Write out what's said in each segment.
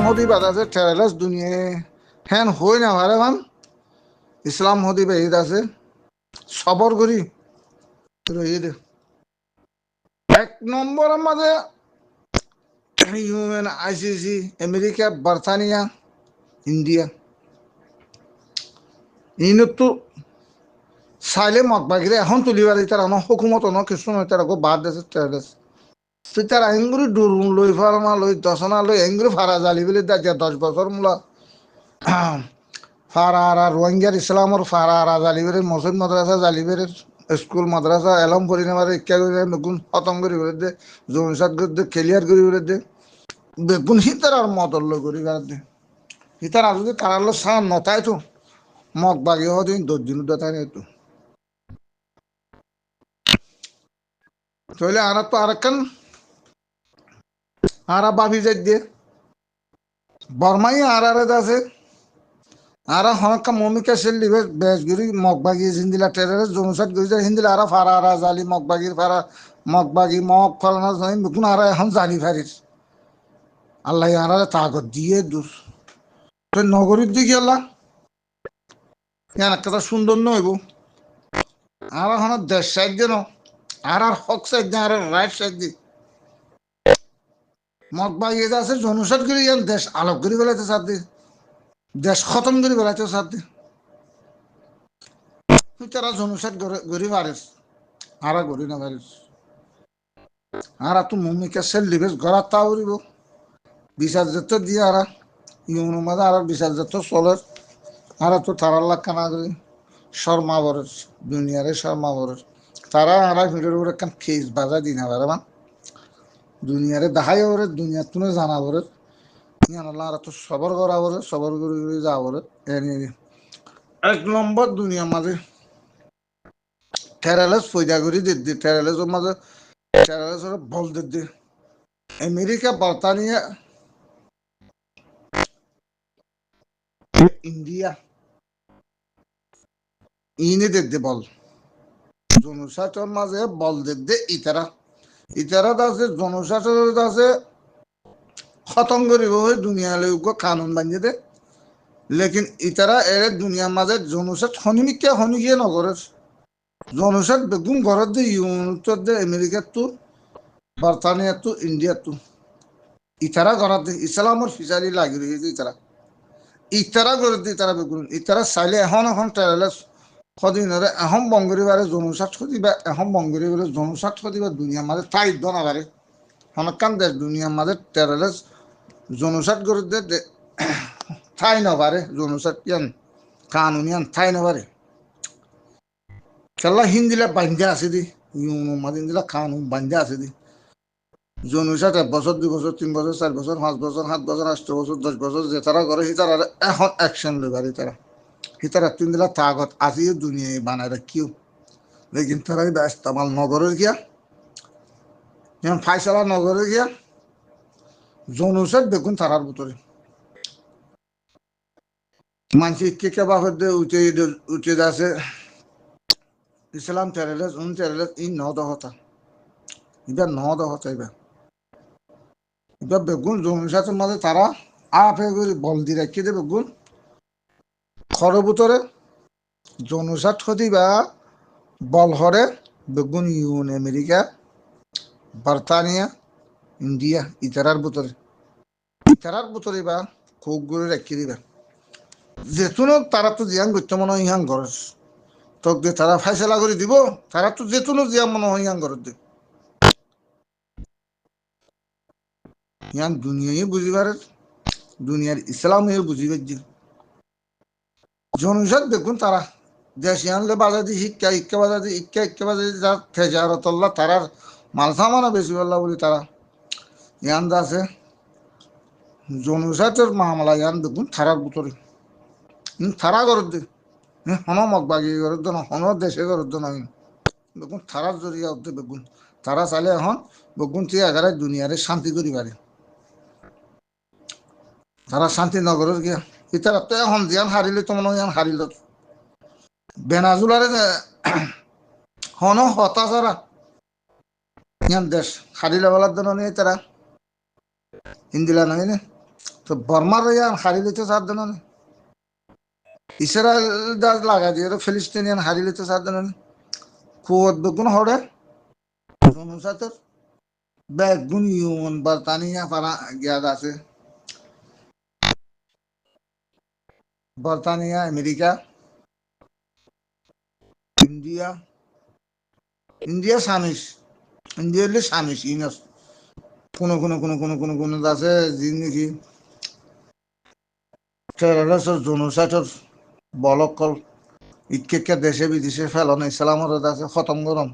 হদি বাদাছে টেরালাস দুনিয়া হ্যান হই না ভারে ভান ইসলাম হদি বেহিদ আছে সবর করি রহিদ এক নম্বরের মাঝে ইউএন আইসিসি আমেরিকা বার্তানিয়া ইন্ডিয়া ইনতো সাইলে মতবাগিরে এখন তুলিবার তার হুকুমত কিছু নয় তারা বাদ দিয়েছে টেরালাস তুই তার আইনগুলি ডুরুন লই ফার্মা লই দশনা লই এঙ্গুলি ফারা জালি বলে দেখ 10 বছর মূলা ফারা রোহিঙ্গার ইসলামর ফারা জালিবের মসজিদ মাদ্রাসা জালিবের স্কুল মাদ্রাসা এলম পরি নেবার ইচ্ছা করে নতুন খতম করি বলে দে জনসাদ করে দে ক্লিয়ার করি বলে দে বেগুন হিতার আর মতল্য করি বেড়ার দে হিতার আর যদি তার সান নতায় তো মগ বাগি হদিন 10 দিন দেখায় না তো তাহলে আর তো আরেকখান আর বাবি যাই দিয়ে বর্মাই আর আছে আর হনকা মমিকা সেলিবে বেশগুরি মগবাগি হিন্দিলা টেরারে জনসাদ গরি হিন্দিলা আর ফারা আর জালি মগবাগির ফারা মগবাগি মগ ফলানা জমিন বেগুন আর এখন জালি ফারিস আল্লাহ আর তাগত দিয়ে দূর তো নগরীর দিকে আল্লাহ একটা সুন্দর নইব আর এখন দেশ সাইড যেন আর হক সাইড দিয়ে আর রাইট সাইড দিয়ে মগবাগি আছে জনসাদ গরি দেশ আলোক করি বেলাতে সাথ দিয়ে দেশ খতম করে বেড়াতে সাথে তারা জনসাদ গরি পারিস আর গরি না পারিস আর তো মমিকা সেল লিবেস গড়া তা উড়িব বিচার যেত দিয়ে আর ইউনো মাঝে আর বিচার যেত চলের আর তো তারার লাখ না করি শর্মা বরের দুনিয়ারে শর্মা বরের তারা আর ভিডিওর উপরে একখান খেস বাজা দিনা পারে মান দুনিয়ারে দেখাই ওরে দুনিয়ার তুমি জানা বরের আর তো সবর করা বলে সবর করে যা বলে এক নম্বর দুনিয়ার মাঝে টেরালাস পয়দা করে দিদি টেরালাসের মাঝে টেরালাসের বল দিদি আমেরিকা বার্তানিয়া ইন্ডিয়া ইনে দিদি বল জনসাধারণ মাঝে বল দিদি ইতারা আছে জনসাধারণ আছে খতম করিব দুনিয়া লোক কানুন বানিয়ে দে লেকিন ইতারা এর দুনিয়ার মাঝে জনসাদ হনিমিকা হনিকিয়ে নগরের জনসাদ বেগুন ঘরের দে ইউরোপ দে আমেরিকার তো বার্তানিয়ার তো ইন্ডিয়ার তো ইতারা ঘরের দে ইসলামর ফিচারি লাগি রয়েছে ইতারা ঘরের দে ইতারা বেগুন ইতারা চাইলে এখন টেরালাস সদিনরে এখন বঙ্গরিবারে জনসাদ সদিবা এখন বঙ্গরিবারে জনসাদ সদিবা দুনিয়ার মাঝে তাই দনাবারে হনকান দেশ দুনিয়ার মাঝে টেরালাস জনসাদ করে দে ঠাই নবারে জনসাদ ইয়ান কানুনিয়ান ঠাই নবারে খেলা হিন্দিলা বান্ধে আছে দি ইউনো মাঝে হিন্দিলা কানুন বান্ধে আছে দি জনসাদ 1 বছর 2 বছর 3 বছর 4 বছর 5 বছর 7 বছর 8 বছর 10 বছর যে তারা করে হিতারা এখন অ্যাকশন লেবারে তারা হিতারা 3 দিলা তাগত আজিও দুনিয়ায় বানায় রাখিও লেকিন তারা ইস্তেমাল নগরের গিয়া যেমন ফাইসালা নগরে গিয়া জনসাদ দেখুন তারার ভিতরে মানুষ কে কেবা হতে উঠে আছে ইসলাম টেরালাস টেরালাস ই নদহতা এবার নদহতা এবার বেগুন জনসাদের মাঝে তারা আপে করে বল দিয়ে রাখিয়ে দেবে বেগুন খড়ের ভিতরে জনসাদ হতি বা বল হরে বেগুন ইউন আমেরিকা বার্তানিয়া ইন্ডিয়া ইতারার ভিতরে বা খুব করে রাখিয়ে দিবা যেতুন তারা তো জিয়ান করতে মনে হয় ইহান ঘর তোক দিয়ে তারা ফাইসলা করে দিব তারা তো যেতুন জিয়ান মনে হয় ইহান ঘরের দিব ইহান দুনিয়ায় বুঝিবার দুনিয়ার ইসলামে বুঝিবার জনসাদ দেখুন তারা দেশ ইহানলে বাজা দি শিক্ষা বাজা দি শিক্ষা বাজা দি যার থেজারতল্লা তারার মাল সামানা বেশি বললা বলি তারা ইয়ান আছে জনসাদের মামলা ইয়ান দেখুন থারার ভিতরে থারা করার দিন হন মগবাগি করার জন্য হন দেশে করার জন্য বেগুন থারার জরিয়া উঠতে বেগুন তারা চাইলে এখন বেগুন তুই এগারে দুনিয়ারে শান্তি করি পারে তারা শান্তি নগরের গিয়া ইতারা তো এখন জিয়ান হারিলে তো মনে হয় হারিল বেনাজুলারে হন হতাশারা ইয়ান দেশ হারিলে বলার জন্য নিয়ে তারা হিন্দিলা নয় না তো বর্মার ইয়ান হারি লইতে চার দেন ইসরায়েল দাস লাগা দিয়ে ফিলিস্তিনিয়ান হারি লইতে চার দেন কুয়ত বেগুন হড়ে জনসাতের বেগুন ইউন বর্তানিয়া পারা গিয়াদ আছে বর্তানিয়া আমেরিকা ইন্ডিয়া ইন্ডিয়া সামিস ইন্ডিয়া হলে সামিস ইনস কোনো আছে যে নাকি টেররিস্ট জনসাতের বলকল ইকে দেশে বিদেশে ফেলানো ইসলামর আছে খতম গরম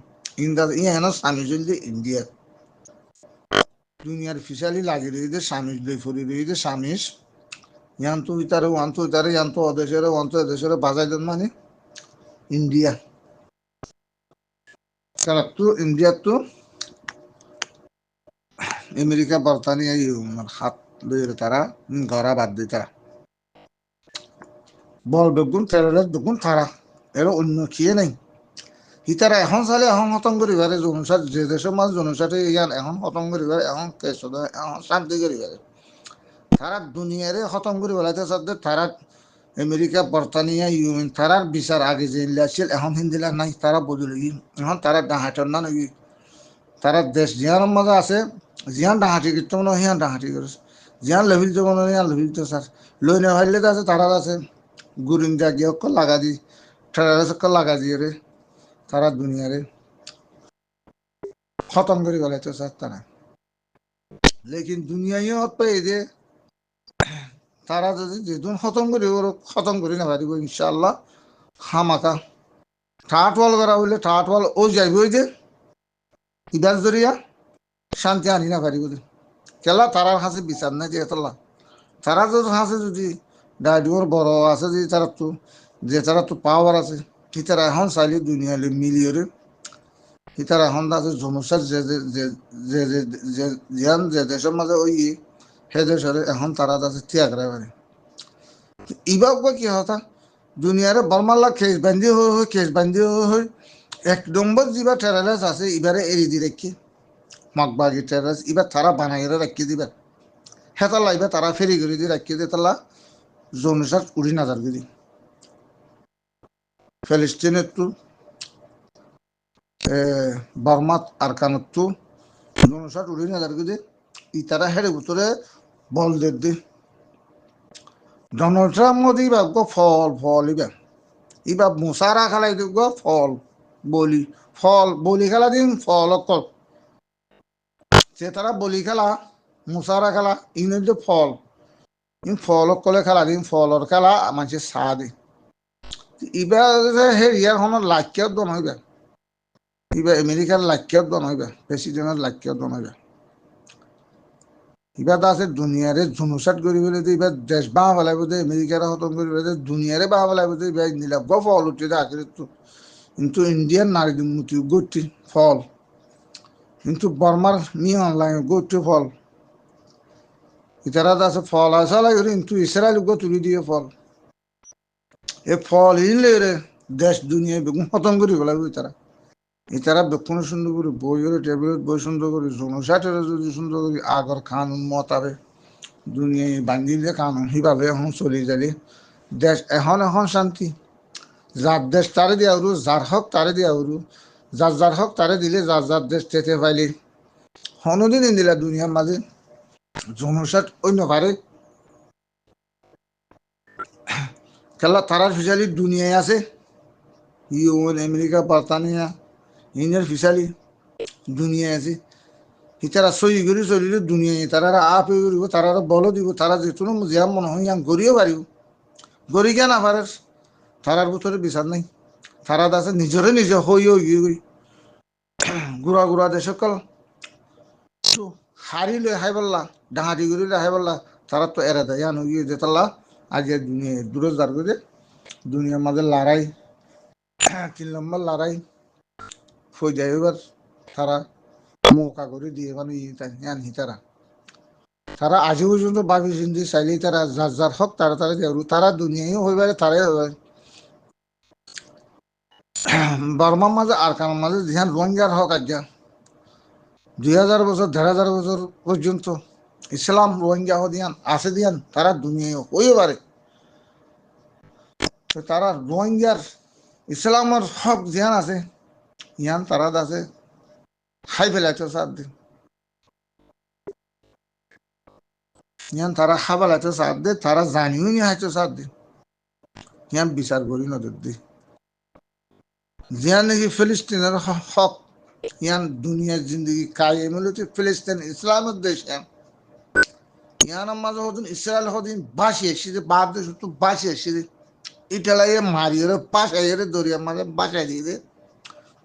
ইন্দাজ ইহেন স্বামী চলছে ইন্ডিয়া দুনিয়ার ফিসালি লাগি রইছে স্বামী লই ফুরি রইছে স্বামীস ইয়ান্ত ইতারে ইয়ান্ত অদেশের বাজাই দেন মানে ইন্ডিয়া কারণ তো ইন্ডিয়া তো আমেরিকা বর্তানিয়া হাত লই তারা ঘরা বাদ দিয়ে তারা বল বেগুন টেররিস্ট বেগুন তারা এর অন্য কিয়ে নাই ইতারা এখন চালে এখন খতম করিবারে জনসাত যে দেশের মাঝ জনসাতে ইয়ান এখন খতম করিবারে এখন কেস এখন শান্তি করিবারে তারা দুনিয়ারে খতম করি বেলাতে চাচ্ছে তারা আমেরিকা বর্তানিয়া ইউএন তারার বিচার আগে যে ছিল এখন হিন্দিলা নাই তারা বদলে গি এখন তারা ডাহাটর না নাকি তারা দেশ জিয়ানোর মাঝে আছে জিয়ান ডাহাটি করতে মনে হিয়ান ডাহাটি করেছে জিয়ান লেভিলতে মনে হিয়ান লেভিলতে স্যার লই না ভাইলে আছে তারা আছে গুরিন্দা গিয়ে লাগা দি টেররিস্ট লাগা দিয়ে রে তারা দুনিয়ারে খতম করে বেলাইতে স্যার তারা লেকিন দুনিয়ায় পেয়ে যে তারা যদি যেদিন খতম করি না পারিব ইনশাআল্লাহ হামাকা ঠাট ওয়াল করা হইলে ঠাট ওয়াল ও যাইব যে ইদার জরিয়া শান্তি আনি না পারিব কেলা তারার হাসে বিচার নাই যে এতলা তারা যদি হাসে যদি ডাইডুর বড় আছে যে তারা তো পাওয়ার আছে তারা এখন চাইলে দুনিয়ালে মিলিয়রে তারা এখন আছে জনসার যে দেশের মাঝে ওই সে দেশের এখন তারা আছে ত্যাগ রাখে ইবাক কি হতা দুনিয়ারে বর্মাল্লা কেস বান্ধি হয়ে এক নম্বর যা টেরালাস আছে এবারে এড়ি দি রাখি মগবাগি টেরাস এবার তারা বানাই রাখি দিবা হেতালা এবার তারা ফেরি করে দিয়ে রাখি দিয়ে তালা জনসার 20,000 করে ফিলিস্তিনের তো বর্মাত আরকানত তো জনসার 20,000 করে ইতারা হেরে ভিতরে বল দে ডোনাল্ড ট্রাম্প মধ্যে ইবা ফল ইবা মুসারা খেলাই দিব ফল বলি খেলা দিন ফল অকল সে তারা বলি খেলা মুসারা খেলা ইনের যে ফল ফল অকলে খেলা দিন ফলর খেলা মানুষের চাহ দি ইবা হেরিয়ার খনৰ লাক্ষ্যত বনাইবা ইবা আমেরিকার লাক্ষ্যত বনাইবা প্রেসিডেন্টের লাক্ষ্যত বনাইবা ইবা আছে দুনিয়ারে জনসাত কৰিবলৈ ইবা দেশ বাহ পেলাইব যে আমেরিকার খতম কৰিব যে দুনিয়ারে বাহ পেলাইব যে ইবা নীলাভ ফল উঠে আখেরিতো কিন্তু ইন্ডিয়ান নারী মুতি গতি ফল কিন্তু বর্মার নিয়ে অনলাইন গতি ফল ইতারা আছে ফল আসা লাগে কিন্তু ইসরায়েল তুলি দিয়ে ফল এ ফল ইনলে রে দেশ দুনিয়া বেগুন খতম করে পেলাইব ইতারা বেক্ষণ সুন্দর করে বইয়ের টেবিলত বই সুন্দর করে জনসাটের যদি সুন্দর করে আগর কানুন মতাবে দুনিয়ায় বান্ধিলে কানুন সিভাবে এখন চলি যালি দেশ এখন শান্তি যার দেশ তারে দিয়া উরু যার হক তারে দিয়া উরু যার হক তারে দিলে যার দেশ তেতে পাইলে হনদিন দিলা দুনিয়ার মাঝে জনসাট অন্য পারে খেলা তারার ফিসালি দুনিয়ায় আছে ইউএন আমেরিকা বর্তানিয়া ইন্ডিয়ার ফিসালি দুনিয়ায় আছে ইতারা সই করে চলিলে দুনিয়ায় তারা আপ করিব তারা বল দিব তারা যেতুন যা মনে হয় ইয়ান গড়িও পারিব গড়ি গিয়া না পারে তারার ভিতরে বিচার নাই তারা আছে নিজে হই গুড়া দেশ সকল হারি লই হাই বললা ডাহাটি করে হাই বললা তারা তো এরা দেয় ইয়ান গিয়ে যেতাল্লা আজকে দুনিয়া দূরে যার করে দুনিয়ার মাঝে লড়াই 3 নম্বর লড়াই হয়ে যায় এবার তারা মৌকা করে দিয়ে মানে তারা আজও পর্যন্ত বাকি চিন্তি চাইলেই তারা যার হক তারা তারা দুনিয়ায় হইবারে তারাই হইবারে বর্মার মাঝে আর কারণ মাঝে ধ্যান রোহিঙ্গার হক আজ্ঞা 2000 বছর 1500 বছর পর্যন্ত ইসলাম রোহিঙ্গা দিয়ান আছে দিয়ান তারা দুনিয়ায় হইও পারে তো তারা রোহিঙ্গার ইসলামের হক ধ্যান আছে ইয়ান তারা আছে খাই ফেলাইতো সাত দিন ইয়ান তারা খাবালাইতো সাত দিন তারা জানিও নি হাইতো সাত দিন ইয়ান বিচার করি নজর দি জিয়ান নাকি ফিলিস্তিনের হক ইয়ান দুনিয়ার জিন্দগি কায়ে মিলতে ফিলিস্তিন ইসলামের দেশ ইয়ান মাঝে হদিন ইসরায়েল হদিন বাসি এসেছে বাদ দেশ তো বাসি এসেছে ইটালাইয়ে মারিয়ে পাশাইয়ে দরিয়ার মাঝে বাসাই দিয়ে দে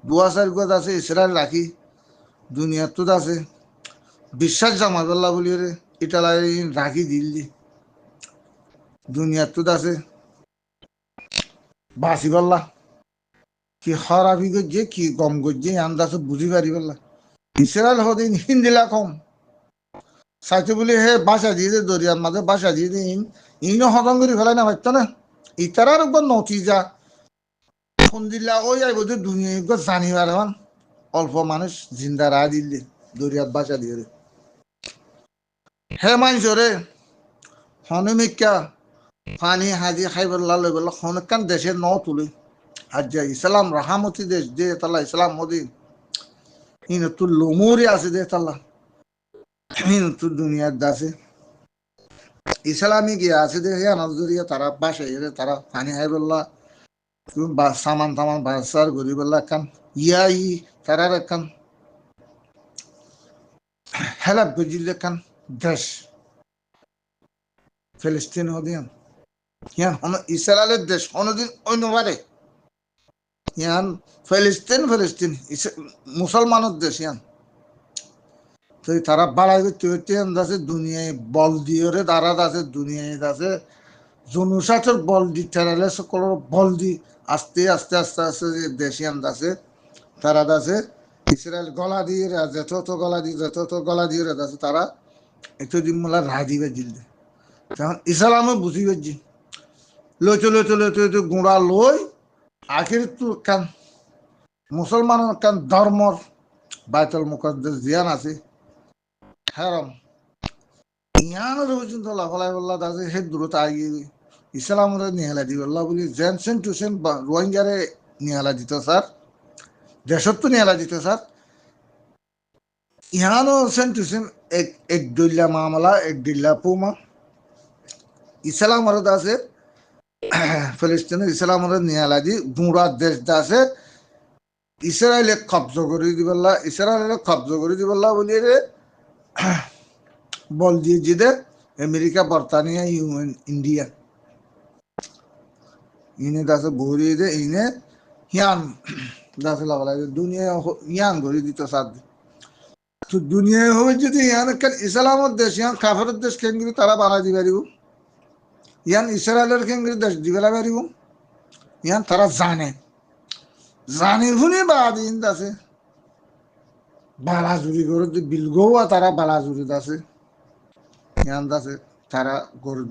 2000 গজ আছে ইসরায়েল রাখি দুনিয়ার তো আছে বিশ্বাস জামাজাল্লাহ বলি রে ইটালাই রাখি দিল্লি দুনিয়ার তো আছে বাসি বললা কি হরাবি গজ্জে কি গম গজ্জে আন্দাজ বুঝি পারি বললা ইসরায়েল হদিন হিন্দিলা কম সাইতে বলি হে বাসা দিয়ে দে দরিয়ার মাঝে বাসা দিয়ে দে ইনও হজম করে ফেলাই না পারত না ইতারার উপর নতিজা ফোন দিলা ওই আইব যে দুনিয়া জানিবার হন অল্প মানুষ জিন্দা রা দিল্লি দরিয়ার বাসা দিয়ে রে হে মানছ রে হনুমিকা পানি হাজি খাইবল্লা লই বললা হনকান দেশে ন তুলে আর যে ইসলাম রাহামতি দেশ দে তাল্লা ইসলাম মদিন ইন তো লমুরি আছে দে তাল্লা ইন তো দুনিয়ার দাসে ইসলামী গিয়ে আছে দে হে নজরিয়া তারা বাসা রে তারা পানি খাইবল্লা সামান তামান বাসার গরিবল্লা কান ইয়াই তারার কান হেলাপ গজিলে কান দেশ ফিলিস্তিন হদিয়ান ইয়ান ইসরায়েলের দেশ কোনদিন অন্যবারে ইয়ান ফিলিস্তিন ফিলিস্তিন মুসলমানের দেশ ইয়ান তো তারা বাড়াই করতে আছে দুনিয়ায় বল দিয়ে রে দাঁড়াত আছে দুনিয়ায় আছে জনসাটের বল দি টেরালে সকলের বল দি আস্তে আস্তে আস্তে আস্তে যে দেশিয়ান আছে তারা আছে ইসরায়েল গলা দিয়ে যত গলা দিয়ে যত গলা দিয়ে আছে তারা একটু দিন মোলা রাহ দিবে জিলদে তখন ইসলামও বুঝি পারছি লইতে লইতে লইতে লইতে গুঁড়া লই আখির তো কান মুসলমানের কান ধর্মর বাইতুল মুকদ্দাস জিয়ান আছে হারাম ইয়ানোর পর্যন্ত লাফালাই বললা আছে হে দূরত আগিয়ে ইসলামরে নিহালা দিব আল্লাহ বলি জেনসেন টুসেন রোহিঙ্গারে নিহালা দিত স্যার দেশত তো নিহালা দিত স্যার ইহানো সেন টুসেন এক দইলা মামলা এক দিল্লা পুমা ইসলামর আছে ফিলিস্তিনের ইসলামরে নিহালা দি গুঁড়া দেশ আছে ইসরায়েলে কব্জ করে দিবল্লা ইসরায়েলে কব্জ করে দিবল্লা বলি রে বল দিয়ে জিদে আমেরিকা বর্তানিয়া ইউএন ইন্ডিয়া ইনে দাসে ভরিয়ে দে ইনে হিয়ান দাসে লাগালা দুনিয়া ইয়ান ঘুরি দিত সাদ তো দুনিয়ায় হবে যদি ইয়ান কেন ইসলামের দেশ ইয়ান কাফের দেশ কেন্দ্রে তারা বানাই দি পারিব ইয়ান ইসরায়েলের কেন্দ্রে দেশ দিবেলা পারিব ইয়ান তারা জানে জানি শুনে বাদিন আছে বালাজুরি করে বিলগোয়া তারা বালাজুরি আছে ইয়ান আছে তারা গরু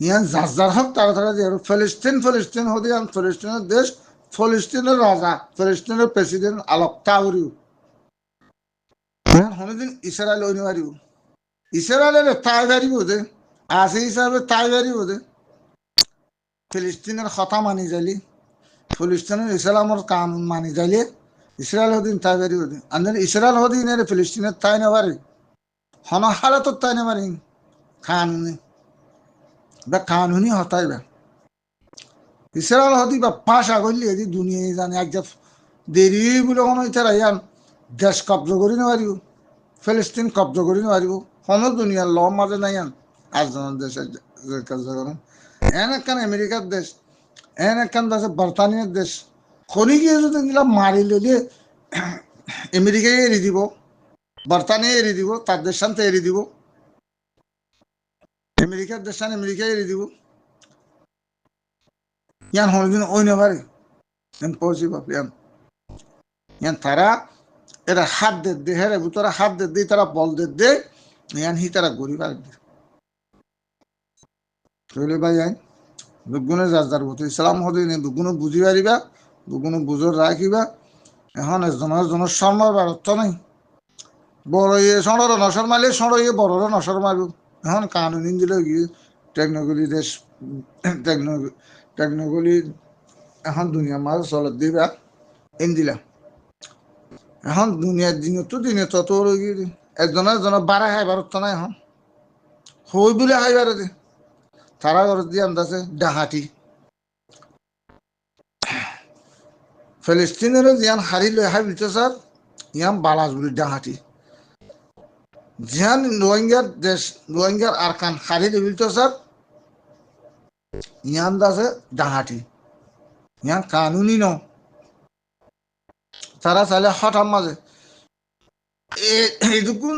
ইয়ান যার হক তারা তারা দিয়ে ফিলিস্তিন ফিলিস্তিন হতে ইয়ান ফিলিস্তিনের দেশ ফিলিস্তিনের রাজা ফিলিস্তিনের প্রেসিডেন্ট আলোক তাউরিও হনদিন ইসরায়েল ওই পারিব ইসরায়েলের তাই পারিব দে আছে হিসাবে তাই পারিব দে ফিলিস্তিনের কথা মানি যাইলি ফিলিস্তিনের ইসলামের কানুন মানি যাইলে ইসরায়েল হদিন তাই পারিব দে আন্দার ইসরায়েল হদিন এর ফিলিস্তিনের তাই না পারে হন হালাত তাই না পারি কানুনে বা কানুনি হতাই বা ইসরায়েল হদি বা ভাষা করলে এদি দুনিয়ায় জানে এক দেরি বলে কোনো ইতারা ইয়ান দেশ কব্জ করি না পারিব ফিলিস্তিন কব্জ করি না পারিব কোনো দুনিয়ার ল মাঝে নাই আন আটজনের দেশের কাজ এন একখান আমেরিকার দেশ এন একখান দেশে বর্তানিয়ার দেশ খনি গিয়ে যদি নিলাম মারি লইলে আমেরিকায় এড়ি দিব বর্তানিয়া এড়ি দিব তার দেশান্তে এড়ি দিব আমেরিকার দেশান আমেরিকায় এড়ি দিব ইয়ান হলদিন ওই না পারে ইম্পসিবল ইয়ান তারা এরা হাত দে হেরে তারা হাত দে তারা বল দে ইয়ান হি তারা গরিব আর চলে ভাই আইন দুগুণে যার মতো ইসলাম হদিন দুগুণ বুঝি পারিবা দুগুণ বুঝর রাখিবা এখন এজনের জনের সম্মার অর্থ নাই বড় ইয়ে সড়র নসর মারলে সড় ইয়ে বড় নসর মারব এখন কানুন দিলে গিয়ে টেকনোলজি দেশ টেকনোলজি এখন দুনিয়া মাঝ চলত দিবা ইন্দিলা এখন দুনিয়ার দিনে তত একজনের বারা খাইবার তো না এখন হই বলে খাইবার দে তারা ঘর দিয়ে আন্দাজে ডাহাটি ফিলিস্তিনের জিয়ান হারি লই হাই বিতে স্যার ইয়াম বালাজুরি ডাহাটি জিয়ান রোহিঙ্গার দেশ রোহিঙ্গার আরকান হারি লই বিতে স্যার ইয়ান দাসে ডাহাটি ইয়ান কানুনি ন তারা চাইলে হঠাৎ মাঝে এইটুকুন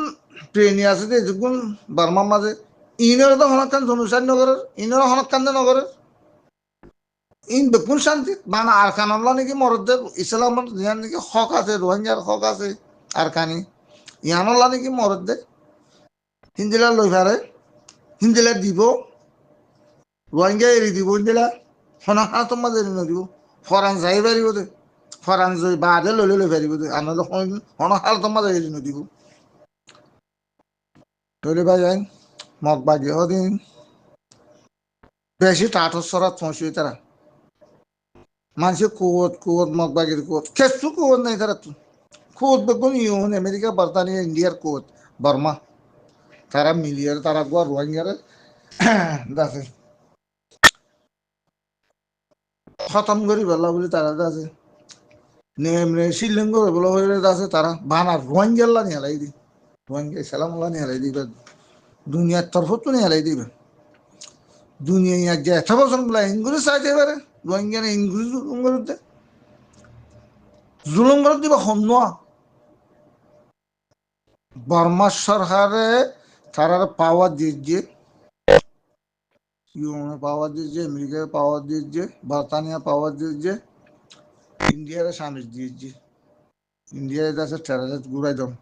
ট্রেনে আছে যে এইটুকুন বার্মার মাঝে ইনের তো হনকান জনুসার নগরের ইনের হনকান নগরের ইন বেকুন শান্তি বানা আরকান আল্লাহ নাকি মরদের ইসলামের ইয়ান নাকি হক আছে রোহিঙ্গার হক আছে আরকানি ইয়ান আল্লাহ নাকি মরদে হিন্দিলা লই ফারে হিন্দিলা দিব রোহিঙ্গা এরি দিব হিন্দিলা হনা হাতম মাঝে এরি নদিব ফরান যাই পারিব দে ফরান যাই বাদে লই লই পারিব দে আনন্দ হনা হাতম মাঝে এরি নদিব লইলে ভাই যাই মগ বাগি হদিন বেশি টাটর সরাত পৌঁছই তারা মানুষের কুয়ত মগ বাগির কুয়ত কেসু কুয়ত নাই তারা তো কুয়ত বেগুন ইউন আমেরিকা বর্তানিয়া ইন্ডিয়ার কুয়ত বর্মা তারা মিলিয়ার তারা গোয়া রোহিঙ্গারে দাসে খতম করি বেলা বলে তারা দাসে নেমনে শিলং করে বলা হয়ে দাসে তারা বানা রোহিঙ্গাল্লা নিয়ে হালাই দি রোহিঙ্গা ইসলামুল্লাহ নিয়ে হালাই দিবে দুনিয়ার তরফত তো নিয়ে হালাই দিবে দুনিয়া ইয়ার যে এত বছর বলে ইংরেজ চাইতে পারে রোহিঙ্গা ইংরেজ জুলুম করতে জুলুম করে দিবা হন্যা বর্মা সরকারে তারার পাওয়ার দিয়েছে ইউএনে পাওয়ার দিয়েছে আমেরিকায় পাওয়ার দিয়েছে বর্তানিয়া পাওয়ার দিয়েছে ইন্ডিয়ারে সামিল দিয়েছে ইন্ডিয়ায় আছে টেরারিস্ট ঘুরাই দম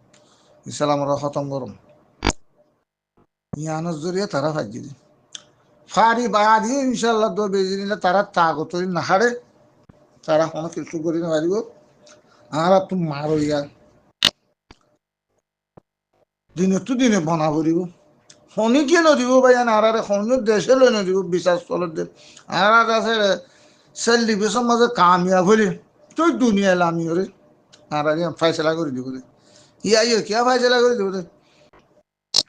ইসলামরা খতম করম ইয়ানোর জরিয়ে তারা ভাজি দি ফারি বাদি ইনশাল্লাহ দো বেজি নিলে তারা তাগত না হারে তারা কোনো কিছু করি না পারিব আর তুমি মারো ইয়া দিনে তো দিনে বনা করিব শনি কিয় নদিব ভাই আরে শনি দেশে লৈ নদিব বিশ্বাস চলত দে আর আছে সেলিব্রেশন মাঝে কামিয়াব হলে তুই দুনিয়া লামি হরে আর ফাইসলা করে দিব দে ইয়াই কিয়া ফাইসলা করে দিব দে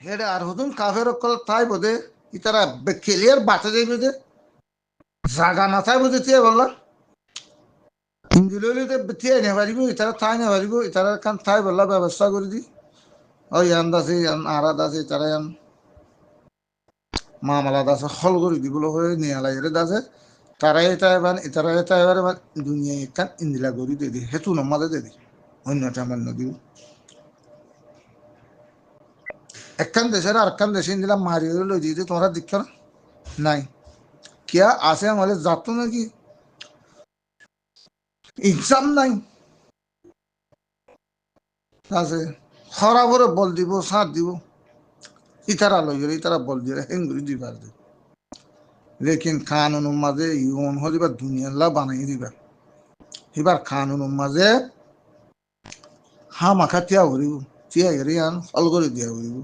হেডে আর হতুন কাফের অকল তাই বোধে ইতারা খেলিয়ার বাঁচা যাইবে দে জাগা না তাই বোধে তিয়া বললা হিন্দু লইলে তিয়াই নে পারিব ইতারা তাই না পারিব ইতারা কান তাই বললা ব্যবস্থা করে দি ওই আন্দাজে আরাদ আছে তারা মামলা দাসে হল করে দিবলৈ হয়ে নিয়ে লাগে দাসে তারাই এটা এবার ইতারা এটা এবার দুনিয়া এখান ইন্দিলা করি দিয়ে দি হেতু নমাদে দিয়ে দি অন্যটা আমার নদীও একখান দেশের আরেকখান দেশে ইন্দিলা মারি লই দিয়ে তোমরা দেখছ না নাই কিয়া আছে আমাদের যাতো নাকি এক্সাম নাই আছে খরাবরে বল দিব সাথ দিব ইতারা লই গেলে ইতারা বল দিয়ে হেঙ্গুরি দিবার দে লেকিন কানুন মাঝে ইউন হলিবার দুনিয়াল্লা বানাই দিবা এবার কানুন মাঝে হা মাখা তিয়া করিব তিয়া হেরি আন হল করে দিয়া করিব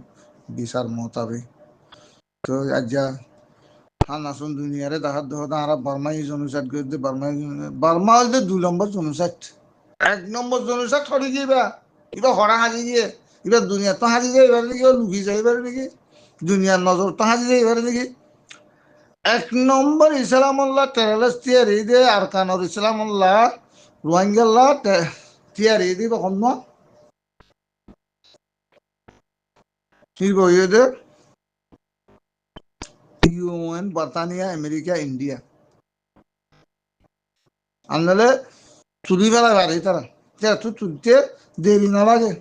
বিচার মোতাবেক তো আজ্ঞা হান আসুন দুনিয়ারে দেখার দেহ আর বার্মাই জনসাট করে দে বার্মা হলে 2 নম্বর জনসাট 1 নম্বর জনসাট হরি যাইবা এবার হরা হাজি গিয়ে এবার দুনিয়া তো হাজি যাইবার নাকি লুকি যাইবার নাকি দুনিয়ার নজর তো হাজি যাইবার নাকি 1 নম্বর ইসলামুল্লাহ টেরালাস তিয়ারি দে আর কানর ইসলামুল্লাহ রোহিঙ্গাল্লাহ তিয়ারি দিব কম কি বইয়ে দে ইউএন বর্তানিয়া আমেরিকা ইন্ডিয়া আনলে তুলি ফেলা বাড়ি তারা তুলতে দেরি না লাগে